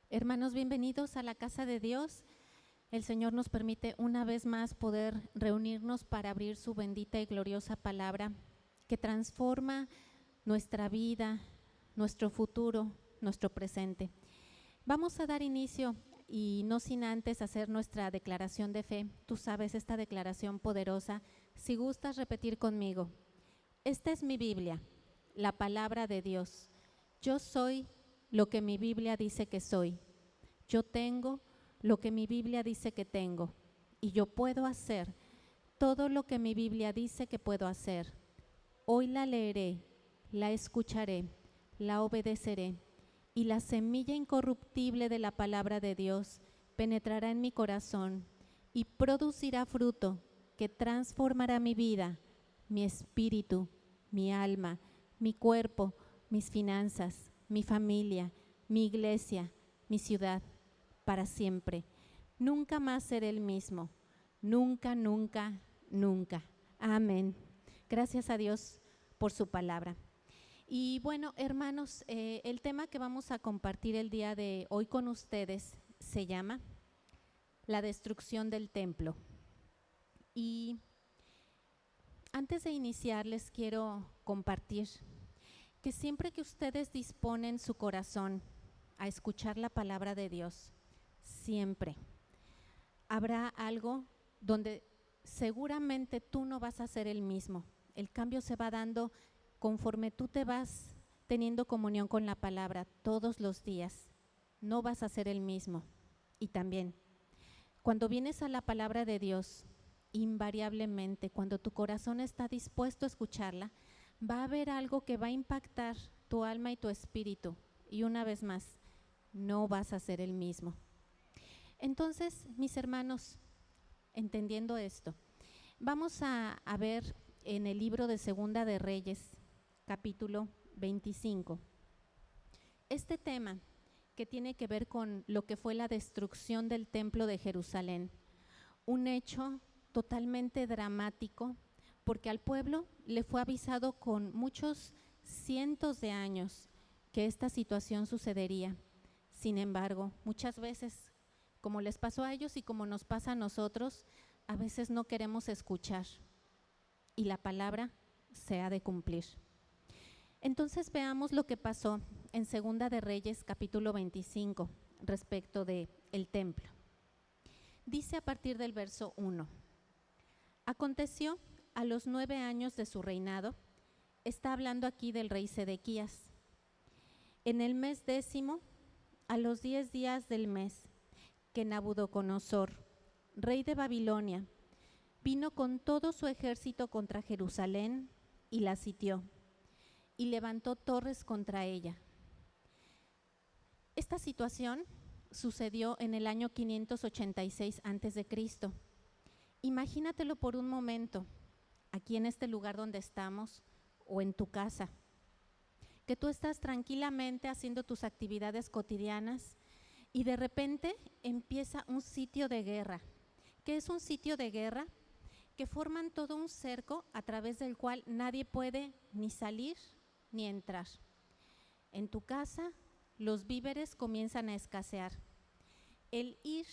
Hermanos, bienvenidos a la casa de Dios. El Señor nos permite una vez más poder reunirnos para abrir su bendita y gloriosa palabra que transforma nuestra vida, nuestro futuro, nuestro presente. Vamos a dar inicio y no sin antes hacer nuestra declaración de fe. Tú sabes esta declaración poderosa. Si gustas repetir conmigo: esta es mi Biblia, la palabra de Dios. Yo soy lo que mi Biblia dice que soy. Yo tengo lo que mi Biblia dice que tengo. Y yo puedo hacer todo lo que mi Biblia dice que puedo hacer. Hoy la leeré, la escucharé, la obedeceré. Y la semilla incorruptible de la palabra de Dios penetrará en mi corazón y producirá fruto que transformará mi vida, mi espíritu, mi alma, mi cuerpo, mis finanzas, mi familia, mi iglesia, mi ciudad, para siempre. Nunca más seré el mismo. Nunca, nunca, nunca. Amén. Gracias a Dios por su palabra. Y bueno, hermanos, el tema que vamos a compartir el día de hoy con ustedes se llama la destrucción del templo. Y antes de iniciar, les quiero compartir que siempre que ustedes disponen su corazón a escuchar la palabra de Dios, siempre habrá algo donde seguramente tú no vas a ser el mismo. El cambio se va dando conforme tú te vas teniendo comunión con la palabra todos los días. No vas a ser el mismo. Y también, cuando vienes a la palabra de Dios, invariablemente, cuando tu corazón está dispuesto a escucharla, va a haber algo que va a impactar tu alma y tu espíritu. Y una vez más, no vas a ser el mismo. Entonces, mis hermanos, entendiendo esto, vamos a ver en el libro de Segunda de Reyes, capítulo 25, este tema que tiene que ver con lo que fue la destrucción del templo de Jerusalén, un hecho totalmente dramático, porque al pueblo le fue avisado con muchos cientos de años que esta situación sucedería. Sin embargo, muchas veces, como les pasó a ellos y como nos pasa a nosotros, a veces no queremos escuchar y la palabra se ha de cumplir. Entonces veamos lo que pasó en Segunda de Reyes, capítulo 25, respecto del templo. Dice a partir del verso 1: aconteció a los 9 años de su reinado, está hablando aquí del rey Sedequías, en el mes 10, a los 10 días del mes, que Nabucodonosor, rey de Babilonia, vino con todo su ejército contra Jerusalén y la sitió, y levantó torres contra ella. Esta situación sucedió en el año 586 a.C. Imagínatelo por un momento, aquí en este lugar donde estamos o en tu casa, que tú estás tranquilamente haciendo tus actividades cotidianas y de repente empieza un sitio de guerra. ¿Qué es un sitio de guerra? Que forman todo un cerco a través del cual nadie puede ni salir ni entrar. En tu casa los víveres comienzan a escasear. El ir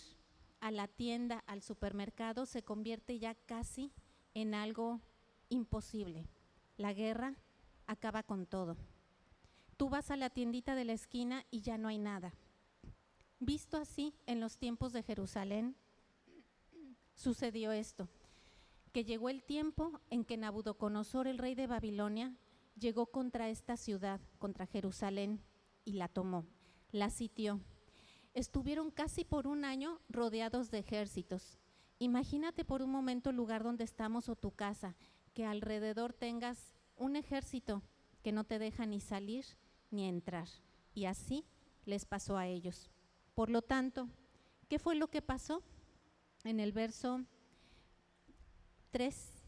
a la tienda, al supermercado, se convierte ya casi en algo imposible. La guerra acaba con todo. Tú vas a la tiendita de la esquina y ya no hay nada. Visto así, en los tiempos de Jerusalén, sucedió esto, que llegó el tiempo en que Nabucodonosor, el rey de Babilonia, llegó contra esta ciudad, contra Jerusalén, y la tomó, la sitió. Estuvieron casi por un año rodeados de ejércitos. Imagínate por un momento el lugar donde estamos o tu casa, que alrededor tengas un ejército que no te deja ni salir ni entrar. Y así les pasó a ellos. Por lo tanto, ¿qué fue lo que pasó? En el verso 3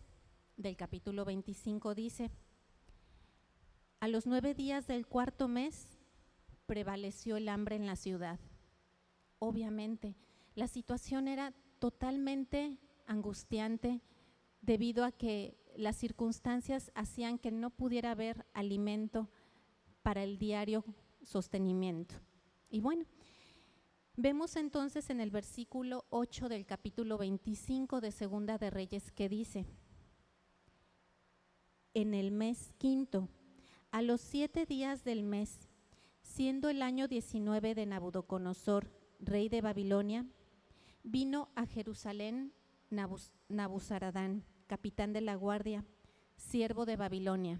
del capítulo 25 dice: a los 9 días del cuarto mes prevaleció el hambre en la ciudad. Obviamente, la situación era totalmente angustiante debido a que las circunstancias hacían que no pudiera haber alimento para el diario sostenimiento. Y bueno, Vemos entonces en el versículo 8 del capítulo 25 de Segunda de Reyes que dice: en el mes quinto, a los 7 días del mes, siendo el año 19 de Nabucodonosor, rey de Babilonia, vino a Jerusalén Nabuzaradán, capitán de la guardia, siervo de Babilonia.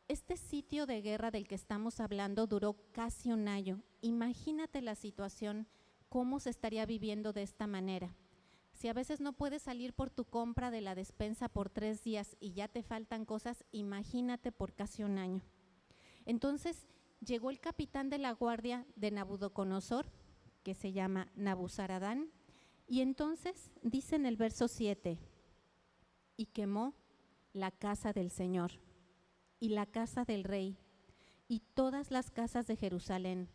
Este sitio de guerra del que estamos hablando duró casi un año. Imagínate la situación, cómo se estaría viviendo de esta manera. Si a veces no puedes salir por tu compra de la despensa por 3 días y ya te faltan cosas, imagínate por casi un año. Entonces llegó el capitán de la guardia de Nabucodonosor, que se llama Nabuzaradán, y entonces dice en el verso 7, y quemó la casa del Señor y la casa del rey y todas las casas de Jerusalén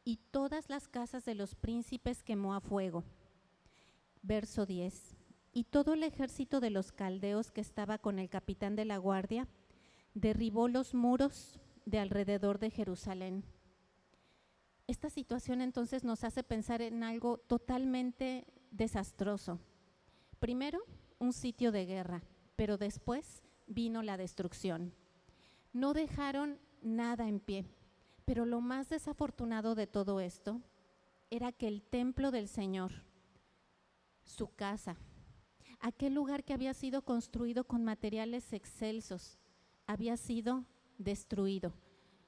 y todas las casas de los príncipes quemó a fuego. Verso 10, y todo el ejército de los caldeos que estaba con el capitán de la guardia derribó los muros de alrededor de Jerusalén. Esta situación entonces nos hace pensar en algo totalmente desastroso. Primero, un sitio de guerra, pero después vino la destrucción. No dejaron nada en pie, pero lo más desafortunado de todo esto era que el templo del Señor, su casa, aquel lugar que había sido construido con materiales excelsos, había sido destruido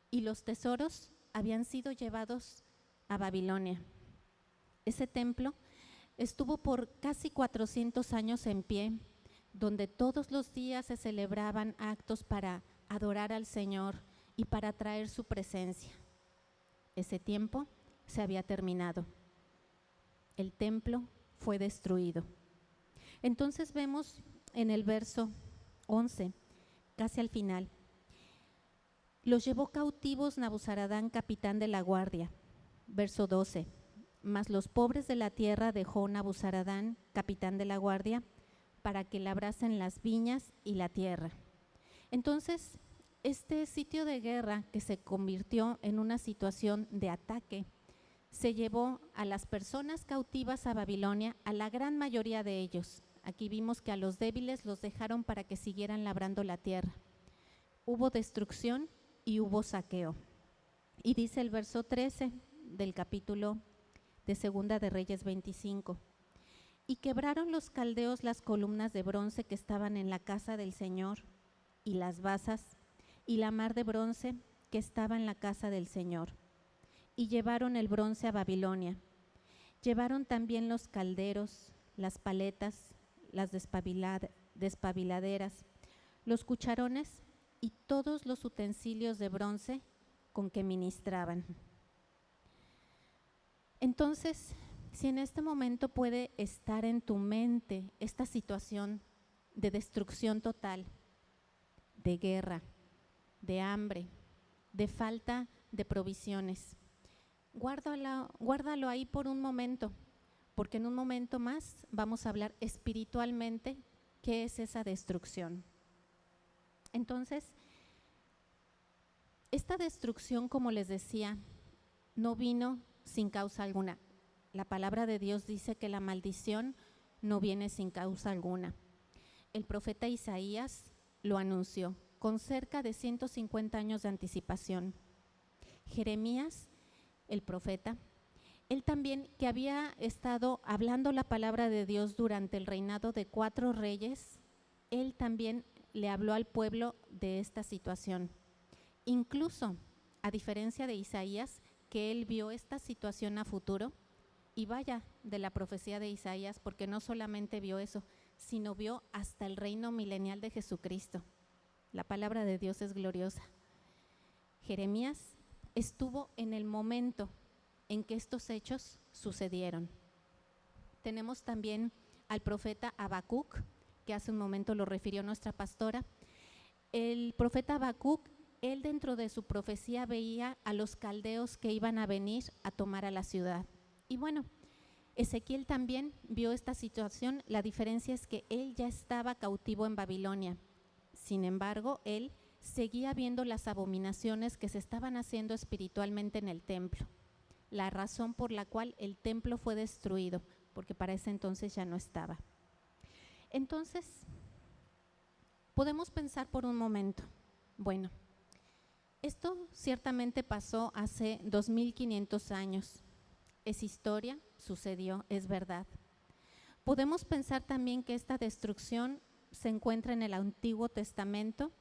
y los tesoros habían sido llevados a Babilonia. Ese templo estuvo por casi 400 años en pie, donde todos los días se celebraban actos para adorar al Señor y para traer su presencia. Ese tiempo se había terminado. El templo fue destruido. Entonces vemos en el verso 11, casi al final, los llevó cautivos Nabuzaradán, capitán de la guardia. Verso 12, mas los pobres de la tierra dejó Nabuzaradán, capitán de la guardia, para que labrasen las viñas y la tierra. Entonces, este sitio de guerra que se convirtió en una situación de ataque, se llevó a las personas cautivas a Babilonia, a la gran mayoría de ellos. Aquí vimos que a los débiles los dejaron para que siguieran labrando la tierra. Hubo destrucción y hubo saqueo. Y dice el verso 13 del capítulo de Segunda de Reyes 25. Y quebraron los caldeos las columnas de bronce que estaban en la casa del Señor, y las basas, y la mar de bronce que estaba en la casa del Señor. Y llevaron el bronce a Babilonia. Llevaron también los calderos, las paletas, las despabiladeras, los cucharones y todos los utensilios de bronce con que ministraban. Entonces, si en este momento puede estar en tu mente esta situación de destrucción total, de guerra, de hambre, de falta de provisiones, guárdalo ahí por un momento, porque en un momento más vamos a hablar espiritualmente qué es esa destrucción. Entonces, esta destrucción, como les decía, no vino sin causa alguna. La palabra de Dios dice que la maldición no viene sin causa alguna. El profeta Isaías lo anunció con cerca de 150 años de anticipación. Jeremías, el profeta, él también, que había estado hablando la palabra de Dios durante el reinado de 4 reyes, él también le habló al pueblo de esta situación. Incluso, a diferencia de Isaías, que él vio esta situación a futuro, y vaya de la profecía de Isaías, porque no solamente vio eso, sino vio hasta el reino milenial de Jesucristo. La palabra de Dios es gloriosa. Jeremías estuvo en el momento en que estos hechos sucedieron. Tenemos también al profeta Habacuc, que hace un momento lo refirió nuestra pastora. El profeta Habacuc, él dentro de su profecía veía a los caldeos que iban a venir a tomar a la ciudad. Y bueno, Ezequiel también vio esta situación. La diferencia es que él ya estaba cautivo en Babilonia. Sin embargo, él seguía viendo las abominaciones que se estaban haciendo espiritualmente en el templo. la razón por la cual el templo fue destruido, porque para ese entonces ya no estaba. Entonces, podemos pensar por un momento, bueno, esto ciertamente pasó hace 2500 años. Es historia, sucedió, es verdad. Podemos pensar también que esta destrucción se encuentra en el Antiguo Testamento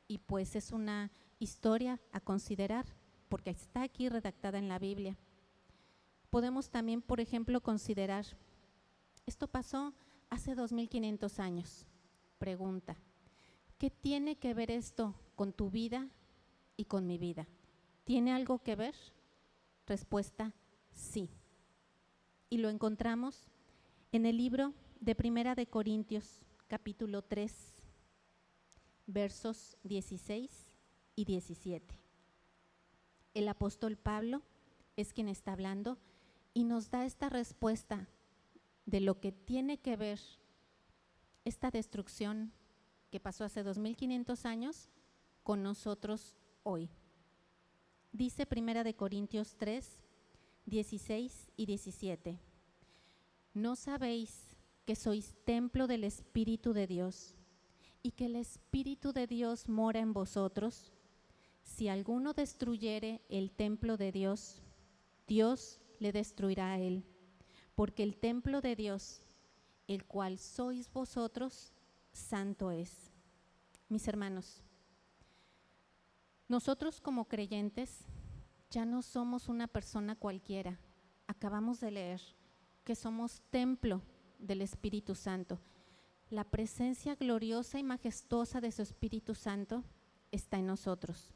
y pues es una historia a considerar porque está aquí redactada en la Biblia. Podemos también, por ejemplo, considerar, esto pasó hace 2500 años. Pregunta, ¿qué tiene que ver esto con tu vida y con mi vida? ¿Tiene algo que ver? Respuesta, sí. Y lo encontramos en el libro de Primera de Corintios, capítulo 3, versos 16 y 17. El apóstol Pablo es quien está hablando y nos da esta respuesta de lo que tiene que ver esta destrucción que pasó hace 2500 años con nosotros hoy. Dice Primera de Corintios 3, 16 y 17. ¿No sabéis que sois templo del Espíritu de Dios y que el Espíritu de Dios mora en vosotros? Si alguno destruyere el templo de Dios, Dios le destruirá a él, porque el templo de Dios, el cual sois vosotros, santo es. Mis hermanos, nosotros como creyentes ya no somos una persona cualquiera. Acabamos de leer que somos templo del Espíritu Santo. La presencia gloriosa y majestuosa de su Espíritu Santo está en nosotros.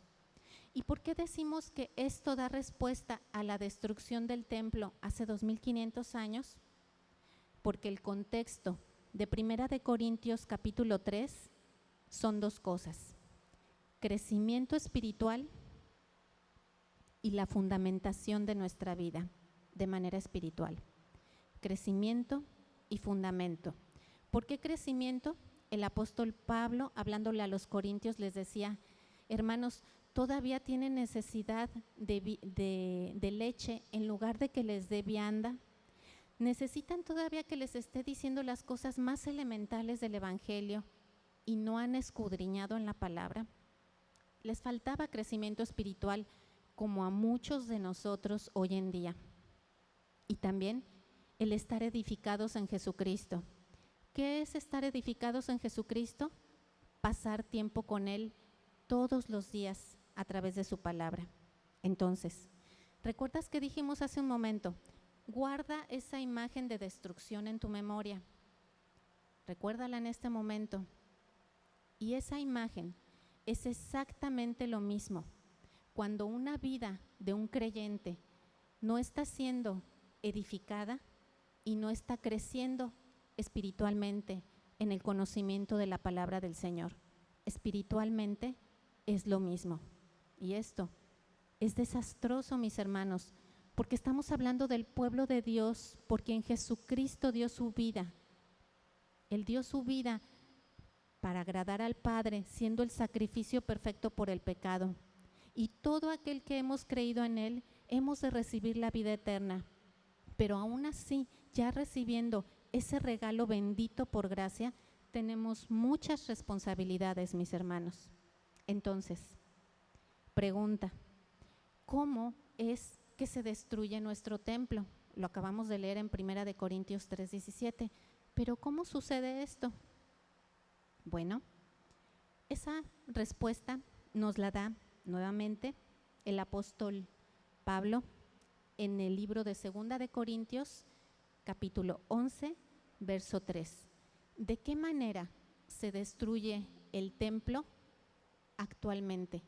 ¿Y por qué decimos que esto da respuesta a la destrucción del templo hace 2500 años? Porque el contexto de Primera de Corintios capítulo 3 son dos cosas: crecimiento espiritual y la fundamentación de nuestra vida de manera espiritual. Crecimiento y fundamento. ¿Por qué crecimiento? El apóstol Pablo, hablándole a los corintios, les decía, hermanos, todavía tienen necesidad de leche en lugar de que les dé vianda. Necesitan todavía que les esté diciendo las cosas más elementales del Evangelio y no han escudriñado en la palabra. Les faltaba crecimiento espiritual como a muchos de nosotros hoy en día. Y también el estar edificados en Jesucristo. ¿Qué es estar edificados en Jesucristo? Pasar tiempo con Él todos los días a través de su palabra. Entonces, ¿recuerdas que dijimos hace un momento? Guarda esa imagen de destrucción en tu memoria. Recuérdala en este momento. Y esa imagen es exactamente lo mismo. Cuando una vida de un creyente no está siendo edificada y no está creciendo espiritualmente en el conocimiento de la palabra del Señor. Espiritualmente es lo mismo. Y esto es desastroso, mis hermanos, porque estamos hablando del pueblo de Dios, porque en Jesucristo dio su vida. Él dio su vida para agradar al Padre, siendo el sacrificio perfecto por el pecado. Y todo aquel que hemos creído en Él, hemos de recibir la vida eterna. Pero aún así, ya recibiendo ese regalo bendito por gracia, tenemos muchas responsabilidades, mis hermanos. Entonces, pregunta, ¿cómo es que se destruye nuestro templo? Lo acabamos de leer en Primera de Corintios 3:17. Pero ¿cómo sucede esto? Bueno, esa respuesta nos la da nuevamente el apóstol Pablo en el libro de Segunda de Corintios, capítulo 11, verso 3. ¿De qué manera se destruye el templo actualmente?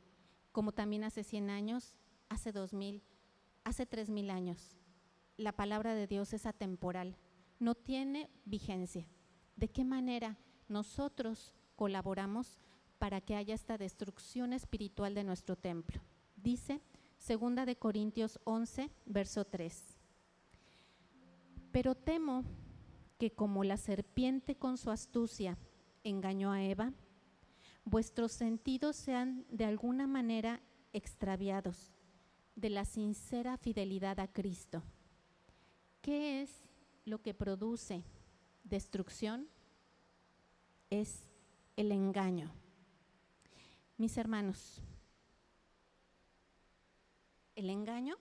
Como también hace 100 años, hace 2000, hace 3000 años. La palabra de Dios es atemporal, no tiene vigencia. ¿De qué manera nosotros colaboramos para que haya esta destrucción espiritual de nuestro templo? Dice Segunda de Corintios 11, verso 3. Pero temo que como la serpiente con su astucia engañó a Eva, vuestros sentidos sean de alguna manera extraviados de la sincera fidelidad a Cristo. ¿Qué es lo que produce destrucción? Es el engaño. Mis hermanos, el engaño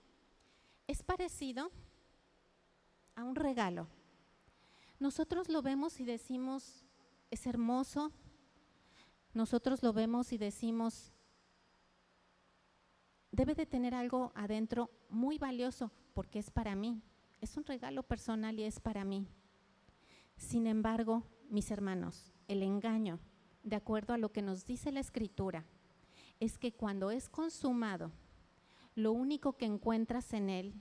es parecido a un regalo. Nosotros lo vemos y decimos, es hermoso. Nosotros lo vemos y decimos, debe de tener algo adentro muy valioso porque es para mí. Es un regalo personal y es para mí. Sin embargo, mis hermanos, el engaño, de acuerdo a lo que nos dice la Escritura, es que cuando es consumado, lo único que encuentras en él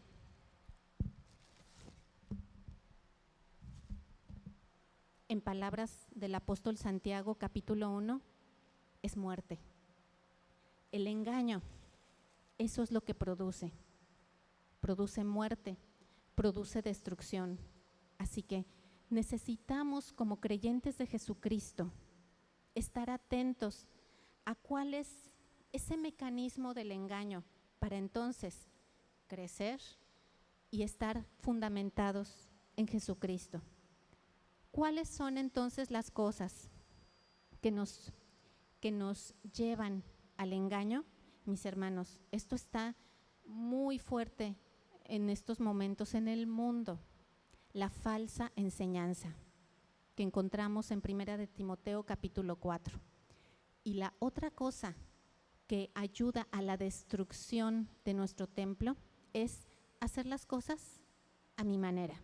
en palabras del apóstol Santiago, capítulo 1, es muerte. El engaño, eso es lo que produce. Produce muerte, produce destrucción. Así que necesitamos, como creyentes de Jesucristo, estar atentos a cuál es ese mecanismo del engaño para entonces crecer y estar fundamentados en Jesucristo. ¿Cuáles son entonces las cosas que nos llevan al engaño? Mis hermanos, esto está muy fuerte en estos momentos en el mundo. La falsa enseñanza que encontramos en 1 de Timoteo capítulo 4. Y la otra cosa que ayuda a la destrucción de nuestro templo es hacer las cosas a mi manera.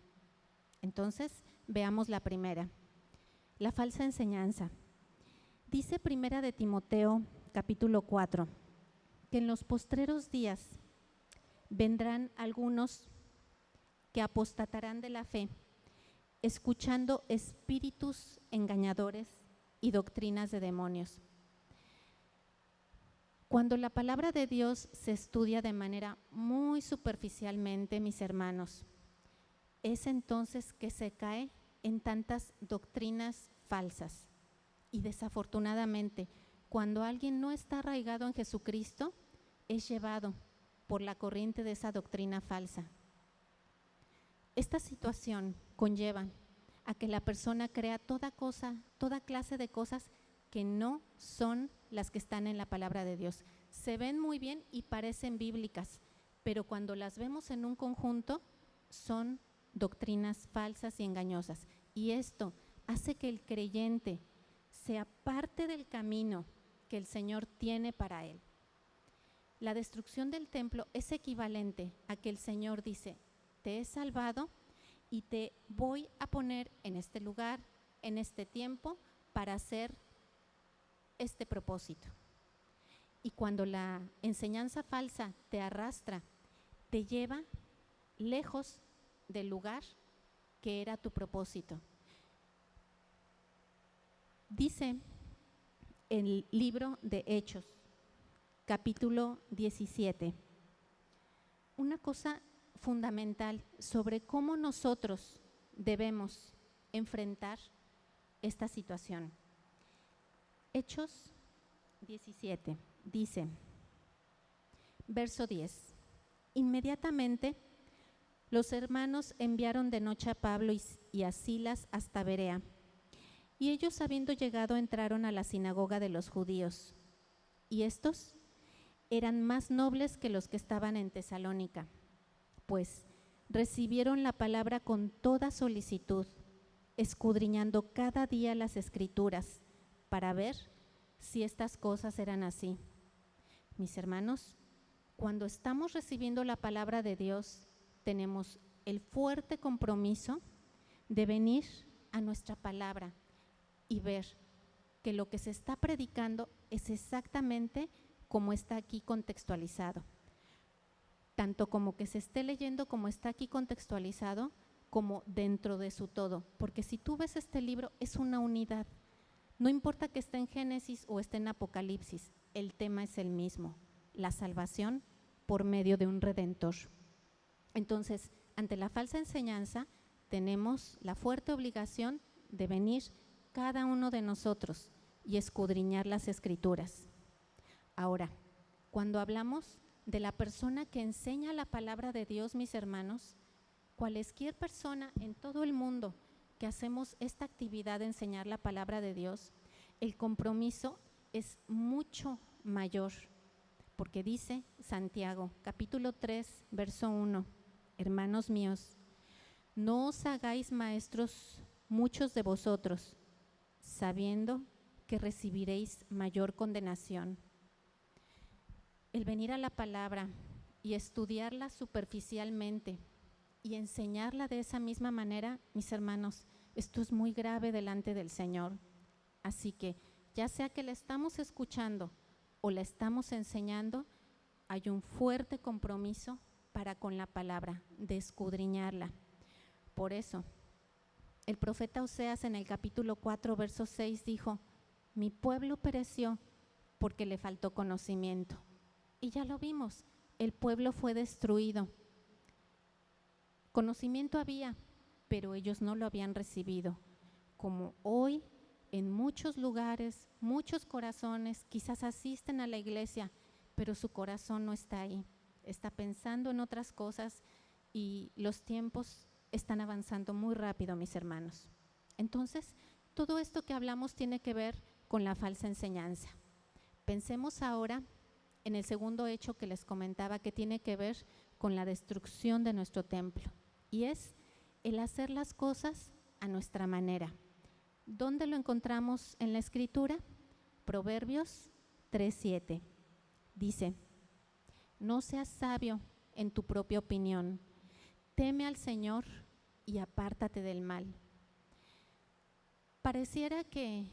Entonces, veamos la primera, la falsa enseñanza. Dice 1 de Timoteo capítulo 4 que en los postreros días vendrán algunos que apostatarán de la fe, escuchando espíritus engañadores y doctrinas de demonios. Cuando la palabra de Dios se estudia de manera muy superficialmente, mis hermanos, es entonces que se cae en tantas doctrinas falsas. Y desafortunadamente, cuando alguien no está arraigado en Jesucristo, es llevado por la corriente de esa doctrina falsa. Esta situación conlleva a que la persona crea toda clase de cosas que no son las que están en la palabra de Dios. Se ven muy bien y parecen bíblicas, pero cuando las vemos en un conjunto, son doctrinas falsas y engañosas. Y esto hace que el creyente sea parte del camino que el Señor tiene para él. La destrucción del templo es equivalente a que el Señor dice, te he salvado y te voy a poner en este lugar, en este tiempo, para hacer este propósito. Y cuando la enseñanza falsa te arrastra, te lleva lejos del lugar que era tu propósito. Dice el libro de Hechos, capítulo 17, una cosa fundamental sobre cómo nosotros debemos enfrentar esta situación. Hechos 17 dice, verso 10, inmediatamente los hermanos enviaron de noche a Pablo y a Silas hasta Berea, y ellos habiendo llegado entraron a la sinagoga de los judíos, y estos eran más nobles que los que estaban en Tesalónica, pues recibieron la palabra con toda solicitud, escudriñando cada día las Escrituras para ver si estas cosas eran así. Mis hermanos, cuando estamos recibiendo la palabra de Dios, tenemos el fuerte compromiso de venir a nuestra palabra y ver que lo que se está predicando es exactamente como está aquí contextualizado. Tanto como que se esté leyendo como está aquí contextualizado, como dentro de su todo. Porque si tú ves este libro, es una unidad. No importa que esté en Génesis o esté en Apocalipsis, el tema es el mismo, la salvación por medio de un Redentor. Entonces, ante la falsa enseñanza, tenemos la fuerte obligación de venir cada uno de nosotros y escudriñar las Escrituras. Ahora, cuando hablamos de la persona que enseña la palabra de Dios, mis hermanos, cualquier persona en todo el mundo que hacemos esta actividad de enseñar la palabra de Dios, el compromiso es mucho mayor, porque dice Santiago, capítulo 3, verso 1, hermanos míos, no os hagáis maestros muchos de vosotros, sabiendo que recibiréis mayor condenación. El venir a la palabra y estudiarla superficialmente y enseñarla de esa misma manera, mis hermanos, esto es muy grave delante del Señor. Así que, ya sea que la estamos escuchando o la estamos enseñando, hay un fuerte compromiso para con la palabra, de escudriñarla. Por eso, el profeta Oseas en el capítulo 4, verso 6 dijo, mi pueblo pereció porque le faltó conocimiento. Y ya lo vimos, el pueblo fue destruido. Conocimiento había, pero ellos no lo habían recibido. Como hoy, en muchos lugares, muchos corazones quizás asisten a la iglesia, pero su corazón no está ahí. Está pensando en otras cosas y los tiempos están avanzando muy rápido, mis hermanos. Entonces, todo esto que hablamos tiene que ver con la falsa enseñanza. Pensemos ahora en el segundo hecho que les comentaba, que tiene que ver con la destrucción de nuestro templo, y es el hacer las cosas a nuestra manera. ¿Dónde lo encontramos en la Escritura? Proverbios 3:7. Dice, no seas sabio en tu propia opinión, teme al Señor y apártate del mal. Pareciera que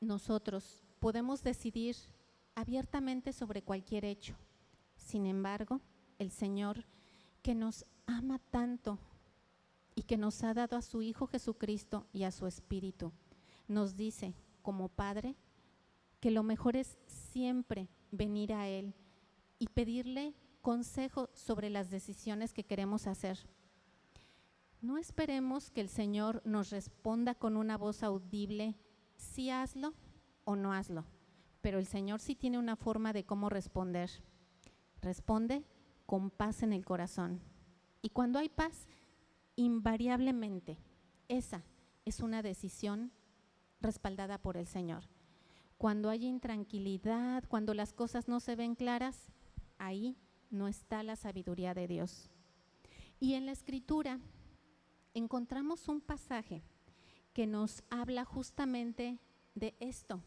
nosotros podemos decidir abiertamente sobre cualquier hecho. Sin embargo, el Señor, que nos ama tanto y que nos ha dado a su Hijo Jesucristo y a su Espíritu, nos dice como Padre que lo mejor es siempre venir a Él y pedirle consejo sobre las decisiones que queremos hacer. No esperemos que el Señor nos responda con una voz audible, sí hazlo o no hazlo, pero el Señor sí tiene una forma de cómo responder. Responde con paz en el corazón. Y cuando hay paz, invariablemente, esa es una decisión respaldada por el Señor. Cuando hay intranquilidad, cuando las cosas no se ven claras, ahí no está la sabiduría de Dios. Y en la Escritura encontramos un pasaje que nos habla justamente de esto,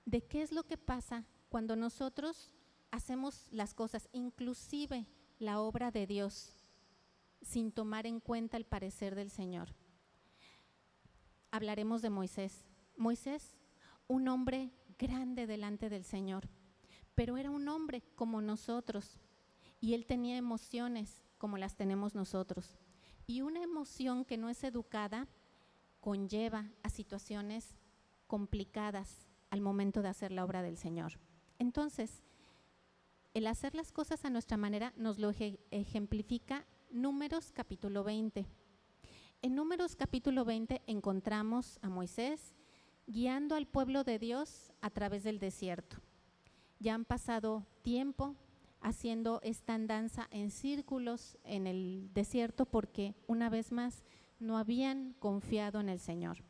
de qué es lo que pasa cuando nosotros hacemos las cosas, inclusive la obra de Dios, sin tomar en cuenta el parecer del Señor. Hablaremos de Moisés. Moisés, un hombre grande delante del Señor, pero era un hombre como nosotros y él tenía emociones como las tenemos nosotros. Y una emoción que no es educada conlleva a situaciones complicadas al momento de hacer la obra del Señor. Entonces, el hacer las cosas a nuestra manera nos lo ejemplifica Números capítulo 20. En Números capítulo 20 encontramos a Moisés guiando al pueblo de Dios a través del desierto. Ya han pasado tiempo haciendo esta andanza en círculos en el desierto porque una vez más no habían confiado en el Señor.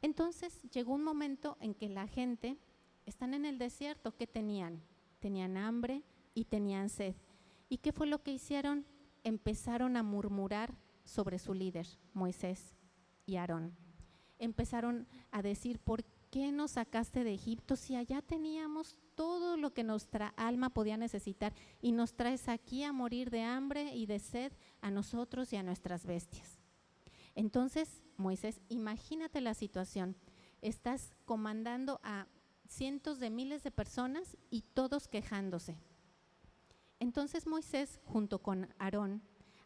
Entonces llegó un momento en que la gente están en el desierto. ¿Qué tenían? Tenían hambre y tenían sed. ¿Y qué fue lo que hicieron? Empezaron a murmurar sobre su líder, Moisés y Aarón. Empezaron a decir, ¿por qué nos sacaste de Egipto si allá teníamos todo lo que nuestra alma podía necesitar y nos traes aquí a morir de hambre y de sed a nosotros y a nuestras bestias? Entonces, Moisés, imagínate la situación, estás comandando a cientos de miles de personas y todos quejándose. Entonces Moisés junto con Aarón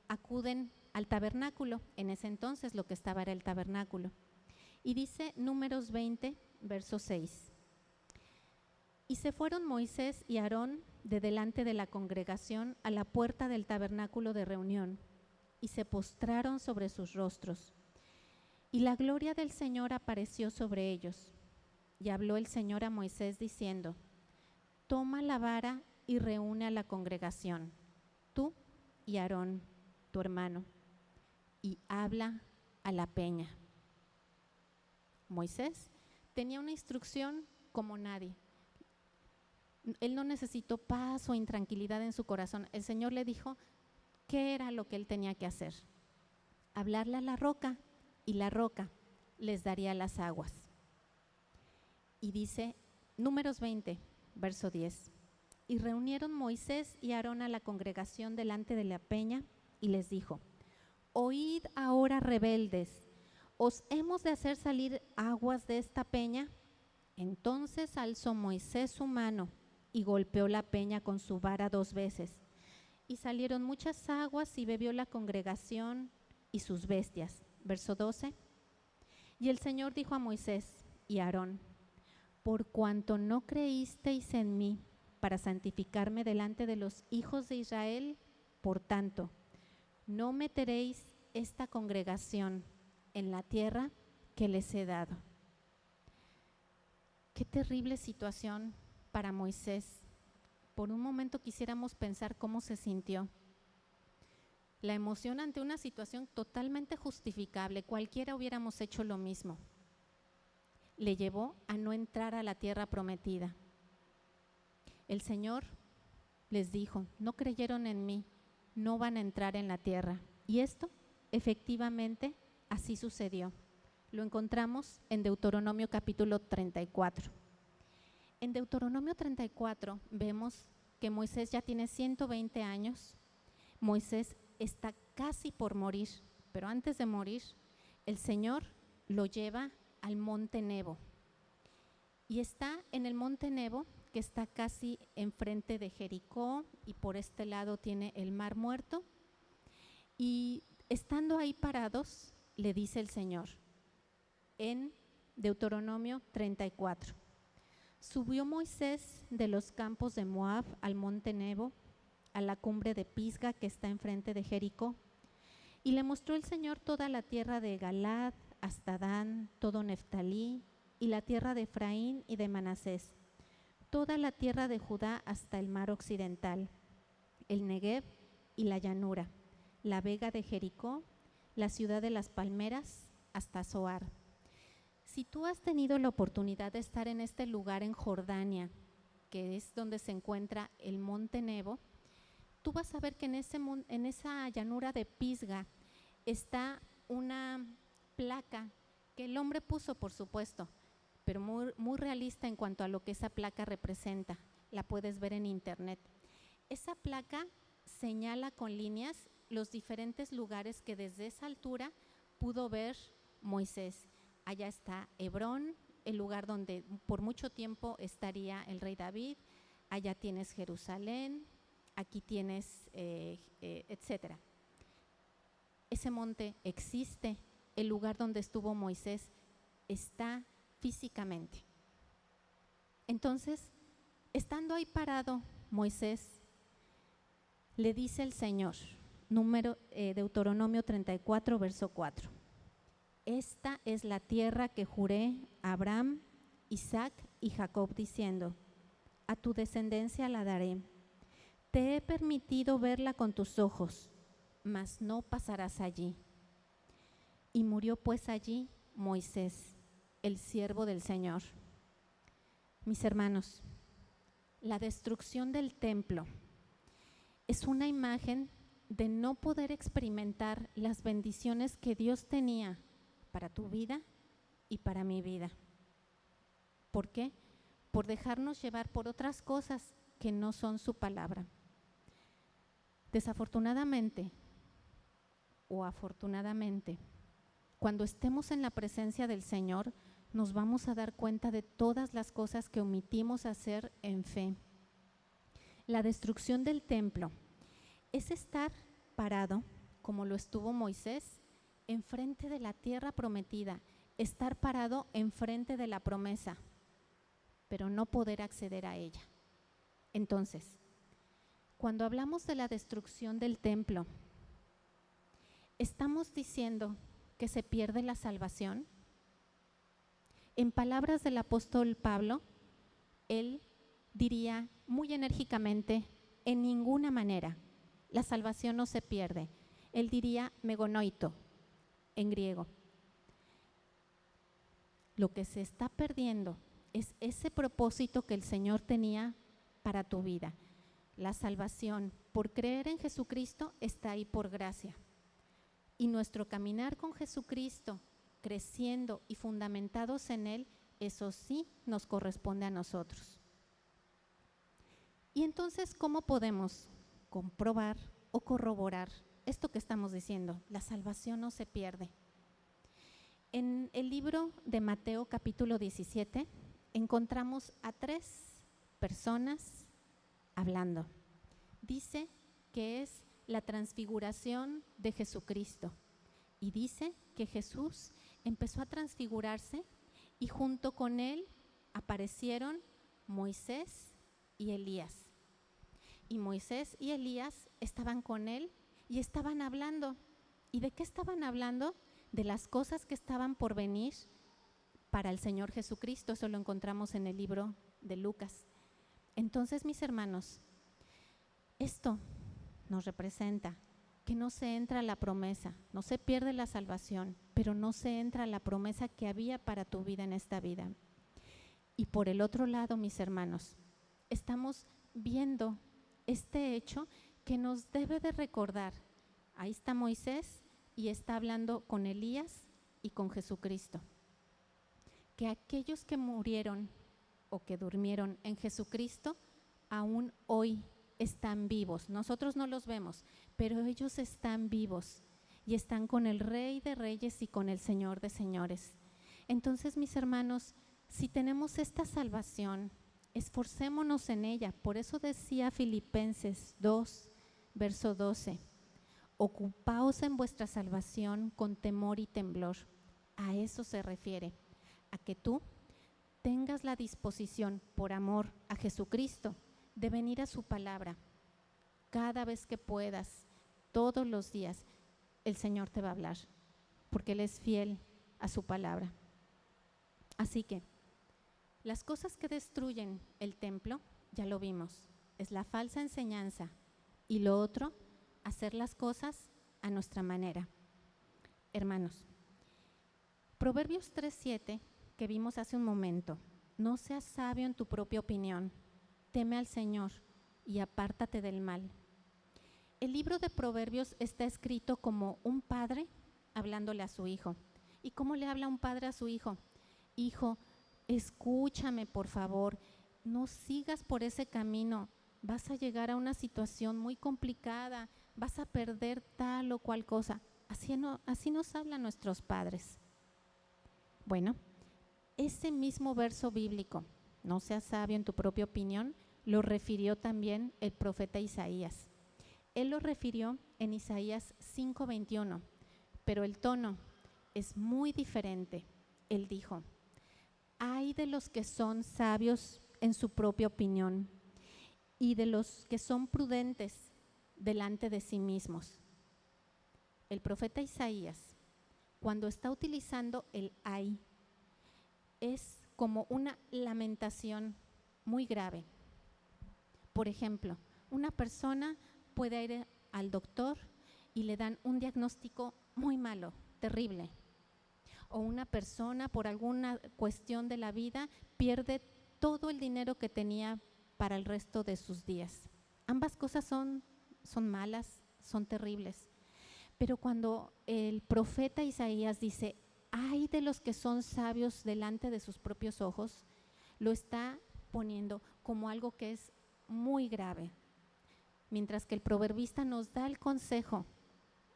acuden al tabernáculo, en ese entonces lo que estaba era el tabernáculo. Y dice Números 20, verso 6. Y se fueron Moisés y Aarón de delante de la congregación a la puerta del tabernáculo de reunión, y se postraron sobre sus rostros. Y la gloria del Señor apareció sobre ellos. Y habló el Señor a Moisés diciendo, toma la vara y reúne a la congregación, tú y Aarón, tu hermano, y habla a la peña. Moisés tenía una instrucción como nadie. Él no necesitó paz o intranquilidad en su corazón. El Señor le dijo qué era lo que él tenía que hacer. Hablarle a la roca, y la roca les daría las aguas. Y dice, Números 20, verso 10. Y reunieron Moisés y Aarón a la congregación delante de la peña y les dijo: Oíd ahora, rebeldes, ¿os hemos de hacer salir aguas de esta peña? Entonces alzó Moisés su mano y golpeó la peña con su vara 2 veces. Y salieron muchas aguas y bebió la congregación y sus bestias. Verso 12. Y el Señor dijo a Moisés y a Aarón: Por cuanto no creísteis en mí para santificarme delante de los hijos de Israel, por tanto, no meteréis esta congregación en la tierra que les he dado. Qué terrible situación para Moisés. Por un momento quisiéramos pensar cómo se sintió. La emoción ante una situación totalmente justificable, cualquiera hubiéramos hecho lo mismo. Le llevó a no entrar a la tierra prometida. El Señor les dijo: no creyeron en mí, no van a entrar en la tierra. Y esto, efectivamente, así sucedió. Lo encontramos en Deuteronomio capítulo 34. En Deuteronomio 34 vemos que Moisés ya tiene 120 años. Moisés está casi por morir, pero antes de morir, el Señor lo lleva al monte Nebo. Y está en el monte Nebo, que está casi enfrente de Jericó, y por este lado tiene el Mar Muerto. Y estando ahí parados, le dice el Señor, en Deuteronomio 34, subió Moisés de los campos de Moab al monte Nebo, a la cumbre de Pisga que está enfrente de Jericó, y le mostró el Señor toda la tierra de Galaad hasta Dan, todo Neftalí, y la tierra de Efraín y de Manasés, toda la tierra de Judá hasta el mar occidental, el Negev y la llanura, la vega de Jericó, la ciudad de las palmeras hasta Zoar. Si tú has tenido la oportunidad de estar en este lugar en Jordania, que es donde se encuentra el monte Nebo, tú vas a ver que en esa llanura de Pisga está una placa que el hombre puso, por supuesto, pero muy realista en cuanto a lo que esa placa representa. La puedes ver en internet. Esa placa señala con líneas los diferentes lugares que desde esa altura pudo ver Moisés. Allá está Hebrón, el lugar donde por mucho tiempo estaría el rey David. Allá tienes Jerusalén, aquí tienes, etcétera. Ese monte existe, el lugar donde estuvo Moisés está físicamente. Entonces, estando ahí parado Moisés, le dice el Señor, Deuteronomio 34, verso 4. Esta es la tierra que juré a Abraham, Isaac y Jacob, diciendo: a tu descendencia la daré. Te he permitido verla con tus ojos, mas no pasarás allí. Y murió pues allí Moisés, el siervo del Señor. Mis hermanos, la destrucción del templo es una imagen de no poder experimentar las bendiciones que Dios tenía para tu vida y para mi vida. ¿Por qué? Por dejarnos llevar por otras cosas que no son su palabra. Desafortunadamente o afortunadamente, cuando estemos en la presencia del Señor, nos vamos a dar cuenta de todas las cosas que omitimos hacer en fe. La destrucción del templo es estar parado, como lo estuvo Moisés, enfrente de la tierra prometida, estar parado enfrente de la promesa, pero no poder acceder a ella. Entonces, cuando hablamos de la destrucción del templo, ¿estamos diciendo que se pierde la salvación? En palabras del apóstol Pablo, él diría muy enérgicamente, en ninguna manera, la salvación no se pierde. Él diría megonoito en griego. Lo que se está perdiendo es ese propósito que el Señor tenía para tu vida. La salvación por creer en Jesucristo está ahí por gracia. Y nuestro caminar con Jesucristo, creciendo y fundamentados en Él, eso sí nos corresponde a nosotros. Y entonces, ¿cómo podemos comprobar o corroborar esto que estamos diciendo? La salvación no se pierde. En el libro de Mateo capítulo 17 encontramos a 3 personas hablando. Dice que es la transfiguración de Jesucristo y dice que Jesús empezó a transfigurarse y junto con él aparecieron Moisés y Elías. Y Moisés y Elías estaban con él y estaban hablando. ¿Y de qué estaban hablando? De las cosas que estaban por venir para el Señor Jesucristo. Eso lo encontramos en el libro de Lucas. Entonces, mis hermanos, esto nos representa que no se entra a la promesa, no se pierde la salvación, pero no se entra a la promesa que había para tu vida en esta vida. Y por el otro lado, mis hermanos, estamos viendo este hecho que nos debe de recordar. Ahí está Moisés y está hablando con Elías y con Jesucristo. Que aquellos que murieron o que durmieron en Jesucristo, aún hoy están vivos. Nosotros no los vemos, pero ellos están vivos y están con el Rey de Reyes y con el Señor de Señores. Entonces, mis hermanos, si tenemos esta salvación, esforcémonos en ella. Por eso decía Filipenses 2, verso 12, ocupaos en vuestra salvación con temor y temblor. A eso se refiere, a que tú tengas la disposición, por amor a Jesucristo, de venir a su palabra. Cada vez que puedas, todos los días, el Señor te va a hablar, porque Él es fiel a su palabra. Así que, las cosas que destruyen el templo, ya lo vimos, es la falsa enseñanza, y lo otro, hacer las cosas a nuestra manera. Hermanos, Proverbios 3:7, que vimos hace un momento, no seas sabio en tu propia opinión, teme al Señor y apártate del mal. El libro de Proverbios está escrito como un padre hablándole a su hijo. ¿Y cómo le habla un padre a su hijo? Hijo, escúchame por favor, no sigas por ese camino, vas a llegar a una situación muy complicada, vas a perder tal o cual cosa. Así nos hablan nuestros padres. Bueno, ese mismo verso bíblico, no seas sabio en tu propia opinión, lo refirió también el profeta Isaías. Él lo refirió en Isaías 5:21, pero el tono es muy diferente. Él dijo, ay de los que son sabios en su propia opinión y de los que son prudentes delante de sí mismos. El profeta Isaías, cuando está utilizando el ay, es como una lamentación muy grave. Por ejemplo, una persona puede ir al doctor y le dan un diagnóstico muy malo, terrible. O una persona por alguna cuestión de la vida pierde todo el dinero que tenía para el resto de sus días. Ambas cosas son malas, son terribles. Pero cuando el profeta Isaías dice, ay de los que son sabios delante de sus propios ojos, lo está poniendo como algo que es muy grave. Mientras que el proverbista nos da el consejo,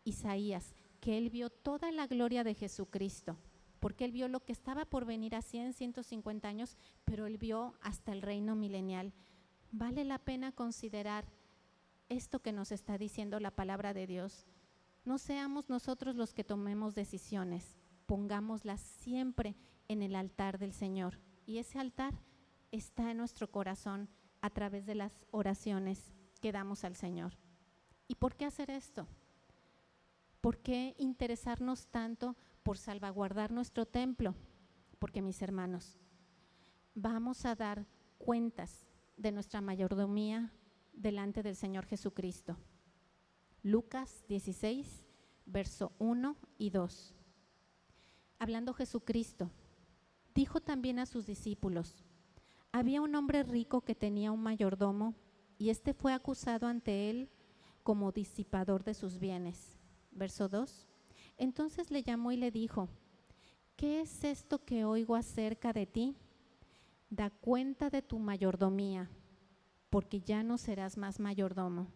Isaías, que él vio toda la gloria de Jesucristo, porque él vio lo que estaba por venir a 100, 150 años, pero él vio hasta el reino milenial. Vale la pena considerar esto que nos está diciendo la palabra de Dios. No seamos nosotros los que tomemos decisiones, pongámoslas siempre en el altar del Señor. Y ese altar está en nuestro corazón a través de las oraciones que damos al Señor. ¿Y por qué hacer esto? ¿Por qué interesarnos tanto por salvaguardar nuestro templo? Porque, mis hermanos, vamos a dar cuentas de nuestra mayordomía delante del Señor Jesucristo. Lucas 16, verso 1 y 2. Hablando Jesucristo, dijo también a sus discípulos: había un hombre rico que tenía un mayordomo, y éste fue acusado ante él como disipador de sus bienes. Verso 2. Entonces le llamó y le dijo: ¿qué es esto que oigo acerca de ti? Da cuenta de tu mayordomía, porque ya no serás más mayordomo.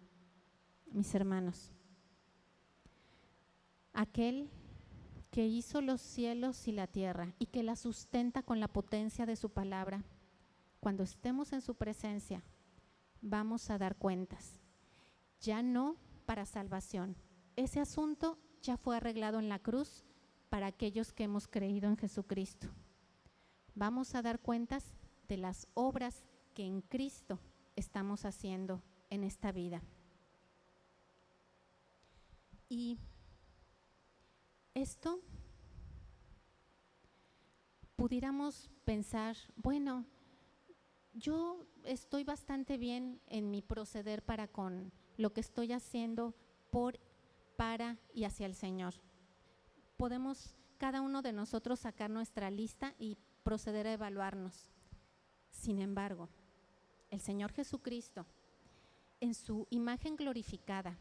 Mis hermanos, aquel que hizo los cielos y la tierra y que la sustenta con la potencia de su palabra, cuando estemos en su presencia, vamos a dar cuentas. Ya no para salvación. Ese asunto ya fue arreglado en la cruz para aquellos que hemos creído en Jesucristo. Vamos a dar cuentas de las obras que en Cristo estamos haciendo en esta vida. Y esto pudiéramos pensar, bueno, yo estoy bastante bien en mi proceder para con lo que estoy haciendo para y hacia el Señor. Podemos cada uno de nosotros sacar nuestra lista y proceder a evaluarnos. Sin embargo, el Señor Jesucristo, en su imagen glorificada,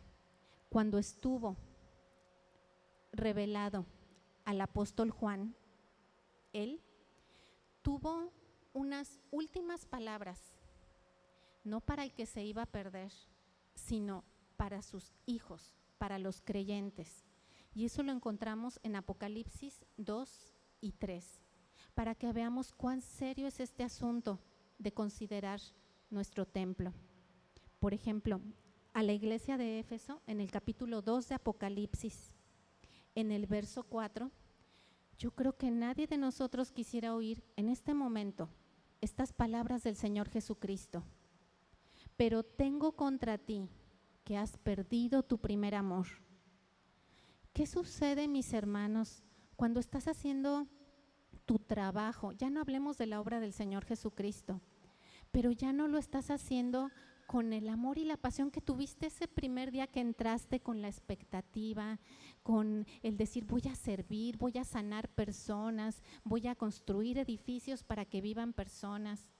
cuando estuvo revelado al apóstol Juan, él tuvo unas últimas palabras, no para el que se iba a perder, sino para sus hijos, para los creyentes. Y eso lo encontramos en Apocalipsis 2 y 3, para que veamos cuán serio es este asunto de considerar nuestro templo. Por ejemplo, a la iglesia de Éfeso, en el capítulo 2 de Apocalipsis, en el verso 4, yo creo que nadie de nosotros quisiera oír en este momento estas palabras del Señor Jesucristo. Pero tengo contra ti que has perdido tu primer amor. ¿Qué sucede, mis hermanos, cuando estás haciendo tu trabajo? Ya no hablemos de la obra del Señor Jesucristo, pero ya no lo estás haciendo con el amor y la pasión que tuviste ese primer día que entraste, con la expectativa, con el decir voy a servir, voy a sanar personas, voy a construir edificios para que vivan personas,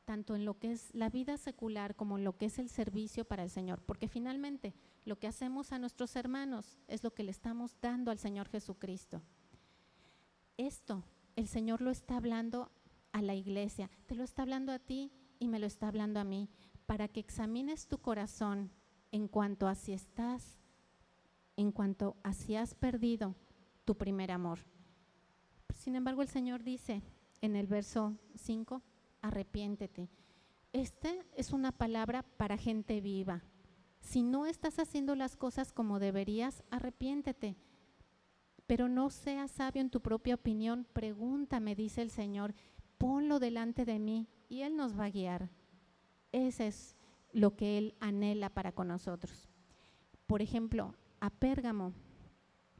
tanto en lo que es la vida secular como en lo que es el servicio para el Señor, porque finalmente lo que hacemos a nuestros hermanos es lo que le estamos dando al Señor Jesucristo. Esto el Señor lo está hablando a la iglesia, te lo está hablando a ti y me lo está hablando a mí, para que examines tu corazón en cuanto a si estás, en cuanto a si has perdido tu primer amor. Sin embargo, el Señor dice en el verso 5, arrepiéntete. Esta es una palabra para gente viva. Si no estás haciendo las cosas como deberías, arrepiéntete. Pero no seas sabio en tu propia opinión, pregúntame, dice el Señor, ponlo delante de mí y Él nos va a guiar. Ese es lo que Él anhela para con nosotros. Por ejemplo, a Pérgamo,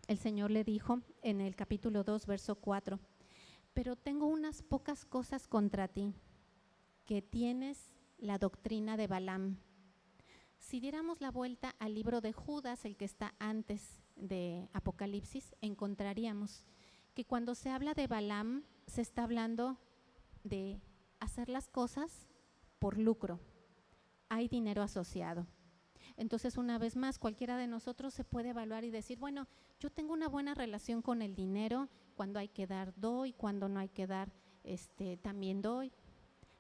el Señor le dijo en el capítulo 2, verso 4, pero tengo unas pocas cosas contra ti, que tienes la doctrina de Balaam. Si diéramos la vuelta al libro de Judas, el que está antes de Apocalipsis, encontraríamos que cuando se habla de Balaam, se está hablando de hacer las cosas por lucro. Hay dinero asociado. Entonces, una vez más, cualquiera de nosotros se puede evaluar y decir, bueno, yo tengo una buena relación con el dinero, cuando hay que dar, doy, cuando no hay que dar, también doy.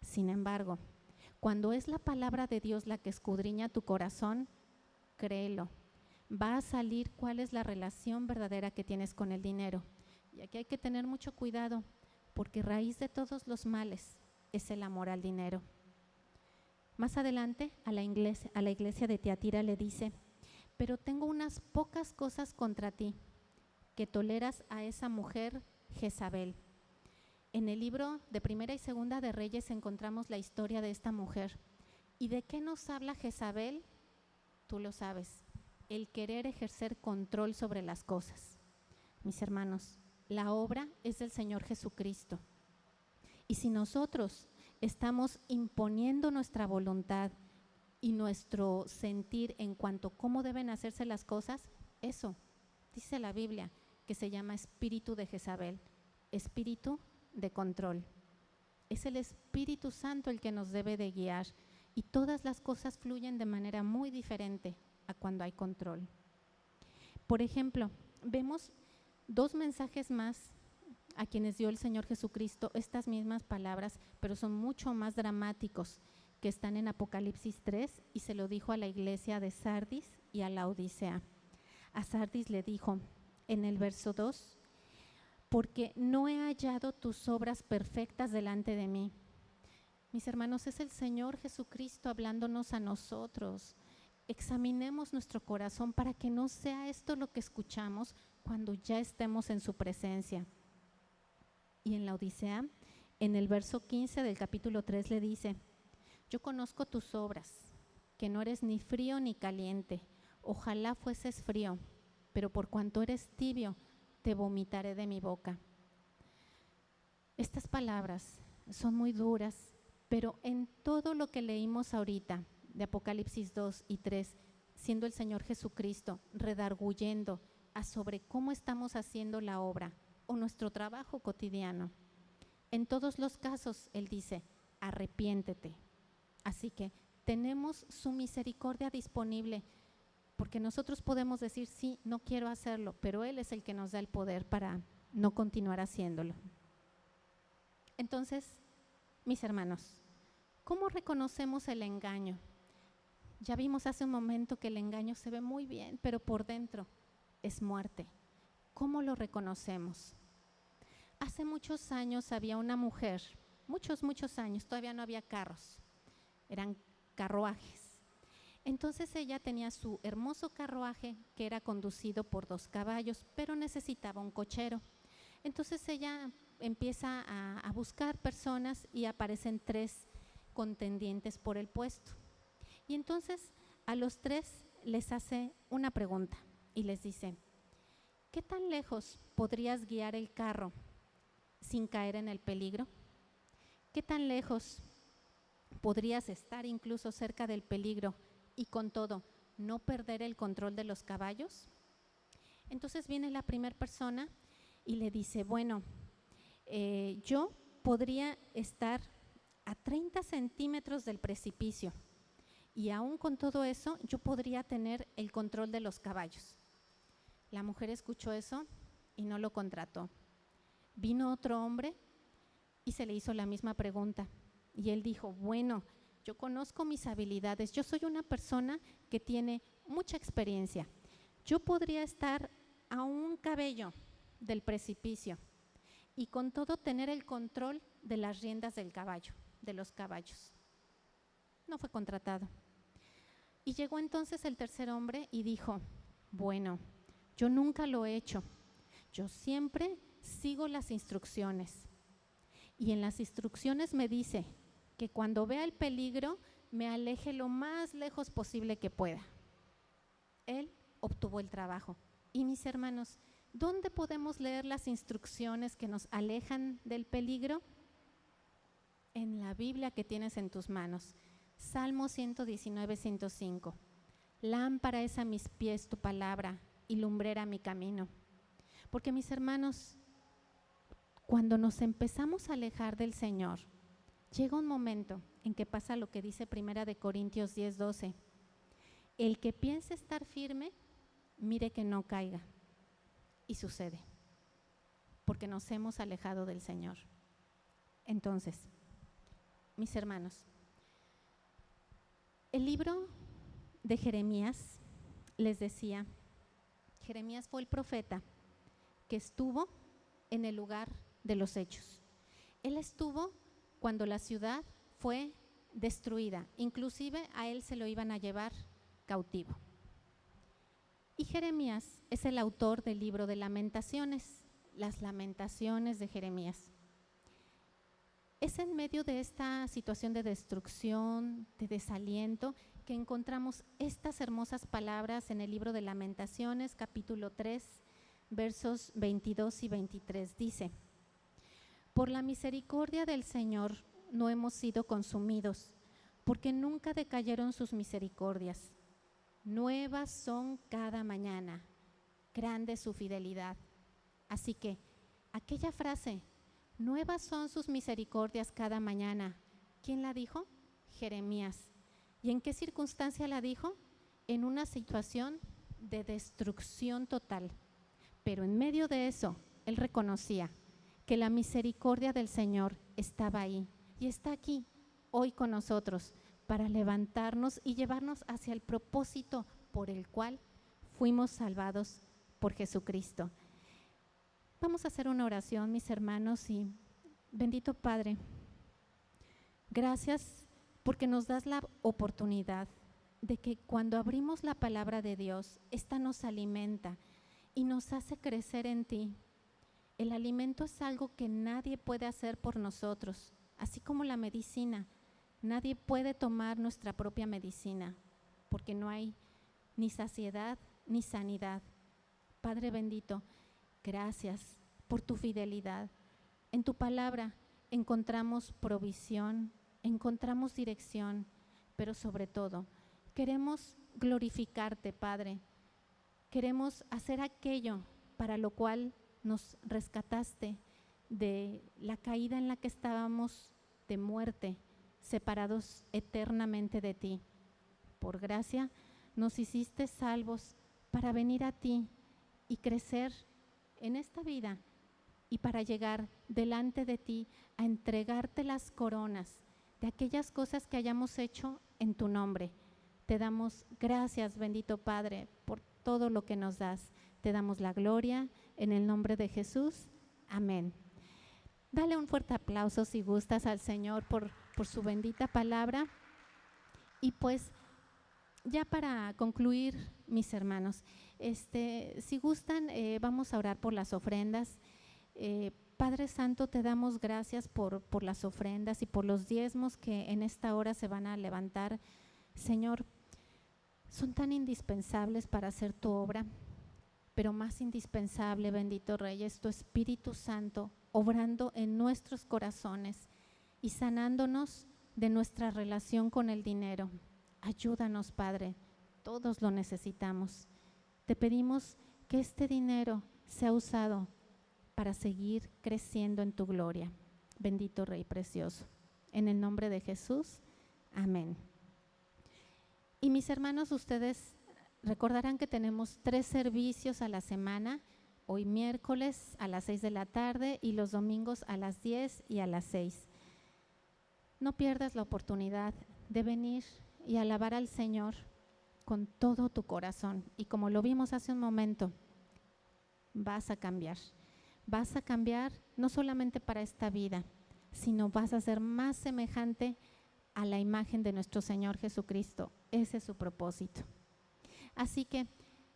Sin embargo, cuando es la palabra de Dios la que escudriña tu corazón, créelo, va a salir cuál es la relación verdadera que tienes con el dinero. Y aquí hay que tener mucho cuidado, porque raíz de todos los males es el amor al dinero. Más adelante, a la iglesia de Tiatira le dice, pero tengo unas pocas cosas contra ti, que toleras a esa mujer Jezabel. En el libro de Primera y Segunda de Reyes encontramos la historia de esta mujer. ¿Y de qué nos habla Jezabel? Tú lo sabes, el querer ejercer control sobre las cosas. Mis hermanos, la obra es del Señor Jesucristo. Y si nosotros estamos imponiendo nuestra voluntad y nuestro sentir en cuanto a cómo deben hacerse las cosas, eso dice la Biblia, que se llama espíritu de Jezabel, espíritu de control. Es el Espíritu Santo el que nos debe de guiar y todas las cosas fluyen de manera muy diferente a cuando hay control. Por ejemplo, vemos 2 mensajes más a quienes dio el Señor Jesucristo estas mismas palabras, pero son mucho más dramáticos, que están en Apocalipsis 3 y se lo dijo a la iglesia de Sardis y a la Odisea. A Sardis le dijo en el verso 2, porque no he hallado tus obras perfectas delante de mí. Mis hermanos, es el Señor Jesucristo hablándonos a nosotros. Examinemos nuestro corazón para que no sea esto lo que escuchamos cuando ya estemos en su presencia. Y en la Odisea, en el verso 15 del capítulo 3 le dice, yo conozco tus obras, que no eres ni frío ni caliente. Ojalá fueses frío, pero por cuanto eres tibio, te vomitaré de mi boca. Estas palabras son muy duras, pero en todo lo que leímos ahorita, de Apocalipsis 2 y 3, siendo el Señor Jesucristo redarguyendo a sobre cómo estamos haciendo la obra o nuestro trabajo cotidiano, en todos los casos Él dice, arrepiéntete. Así que tenemos su misericordia disponible, porque nosotros podemos decir, sí, no quiero hacerlo, pero Él es el que nos da el poder para no continuar haciéndolo. Entonces, mis hermanos, ¿cómo reconocemos el engaño? Ya vimos hace un momento que el engaño se ve muy bien, pero por dentro es muerte. ¿Cómo lo reconocemos? Hace muchos años había una mujer, muchos años, todavía no había carros, eran carruajes. Entonces ella tenía su hermoso carruaje que era conducido por 2 caballos, pero necesitaba un cochero. Entonces ella empieza a buscar personas y aparecen 3 contendientes por el puesto. Y entonces a los 3 les hace una pregunta y les dice, ¿qué tan lejos podrías guiar el carro sin caer en el peligro? ¿Qué tan lejos podrías estar incluso cerca del peligro y con todo no perder el control de los caballos? Entonces viene la primera persona y le dice, bueno, yo podría estar a 30 centímetros del precipicio y aún con todo eso yo podría tener el control de los caballos. La mujer escuchó eso y no lo contrató. Vino otro hombre y se le hizo la misma pregunta y él dijo, bueno, yo conozco mis habilidades, yo soy una persona que tiene mucha experiencia, yo podría estar a un cabello del precipicio y con todo tener el control de las riendas del caballo, de los caballos. No fue contratado. Y llegó entonces el tercer hombre y dijo, bueno, yo nunca lo he hecho, yo siempre sigo las instrucciones y en las instrucciones me dice que cuando vea el peligro me aleje lo más lejos posible que pueda. Él obtuvo el trabajo. Y mis hermanos, ¿dónde podemos leer las instrucciones que nos alejan del peligro? En la Biblia que tienes en tus manos. Salmo 119, 105. Lámpara es a mis pies tu palabra y lumbrera mi camino. Porque mis hermanos, cuando nos empezamos a alejar del Señor, llega un momento en que pasa lo que dice 1 Corintios 10, 12. El que piense estar firme, mire que no caiga. Y sucede, porque nos hemos alejado del Señor. Entonces, mis hermanos, el libro de Jeremías, les decía, Jeremías fue el profeta que estuvo en el lugar de los hechos. Él estuvo cuando la ciudad fue destruida, inclusive a él se lo iban a llevar cautivo. Y Jeremías es el autor del libro de Lamentaciones, las Lamentaciones de Jeremías. Es en medio de esta situación de destrucción, de desaliento, que encontramos estas hermosas palabras en el libro de Lamentaciones, capítulo 3, versos 22 y 23. Dice, por la misericordia del Señor no hemos sido consumidos, porque nunca decayeron sus misericordias. Nuevas son cada mañana, grande su fidelidad. Así que aquella frase, nuevas son sus misericordias cada mañana, ¿quién la dijo? Jeremías. ¿Y en qué circunstancia la dijo? En una situación de destrucción total. Pero en medio de eso, él reconocía que la misericordia del Señor estaba ahí y está aquí hoy con nosotros para levantarnos y llevarnos hacia el propósito por el cual fuimos salvados por Jesucristo. Vamos a hacer una oración, mis hermanos, y bendito Padre, gracias porque nos das la oportunidad de que cuando abrimos la palabra de Dios, esta nos alimenta y nos hace crecer en ti. El alimento es algo que nadie puede hacer por nosotros, así como la medicina. Nadie puede tomar nuestra propia medicina, porque no hay ni saciedad ni sanidad. Padre bendito, gracias por tu fidelidad. En tu palabra encontramos provisión, encontramos dirección, pero sobre todo queremos glorificarte, Padre. Queremos hacer aquello para lo cual nos rescataste de la caída en la que estábamos de muerte, separados eternamente de ti. Por gracia nos hiciste salvos para venir a ti y crecer en esta vida y para llegar delante de ti a entregarte las coronas de aquellas cosas que hayamos hecho en tu nombre. Te damos gracias, bendito Padre, por todo lo que nos das. Te damos la gloria en el nombre de Jesús. Amén. Dale un fuerte aplauso si gustas al Señor por su bendita palabra. Y pues ya para concluir, mis hermanos, si gustan, vamos a orar por las ofrendas. Padre Santo, te damos gracias por las ofrendas y por los diezmos que en esta hora se van a levantar. Señor, son tan indispensables para hacer tu obra, pero más indispensable, bendito Rey, es tu Espíritu Santo obrando en nuestros corazones y sanándonos de nuestra relación con el dinero. Ayúdanos, Padre, todos lo necesitamos. Te pedimos que este dinero sea usado para seguir creciendo en tu gloria. Bendito Rey precioso. En el nombre de Jesús, amén. Y mis hermanos, ustedes recordarán que tenemos 3 servicios a la semana, hoy miércoles a las 6 de la tarde y los domingos a las 10 y a las 6. No pierdas la oportunidad de venir y alabar al Señor con todo tu corazón. Y como lo vimos hace un momento, vas a cambiar. Vas a cambiar no solamente para esta vida, sino vas a ser más semejante a la imagen de nuestro Señor Jesucristo. Ese es su propósito. Así que,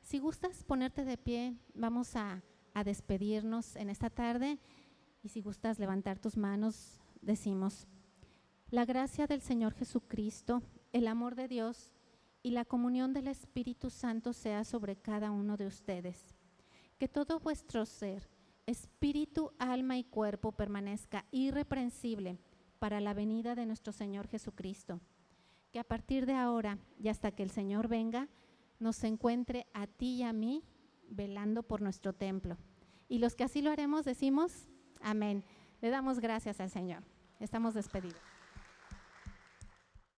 si gustas ponerte de pie, vamos a despedirnos en esta tarde. Y si gustas levantar tus manos, decimos: la gracia del Señor Jesucristo, el amor de Dios y la comunión del Espíritu Santo sea sobre cada uno de ustedes. Que todo vuestro ser, espíritu, alma y cuerpo permanezca irreprensible para la venida de nuestro Señor Jesucristo. Que a partir de ahora y hasta que el Señor venga, nos encuentre a ti y a mí velando por nuestro templo. Y los que así lo haremos decimos amén. Le damos gracias al Señor. Estamos despedidos.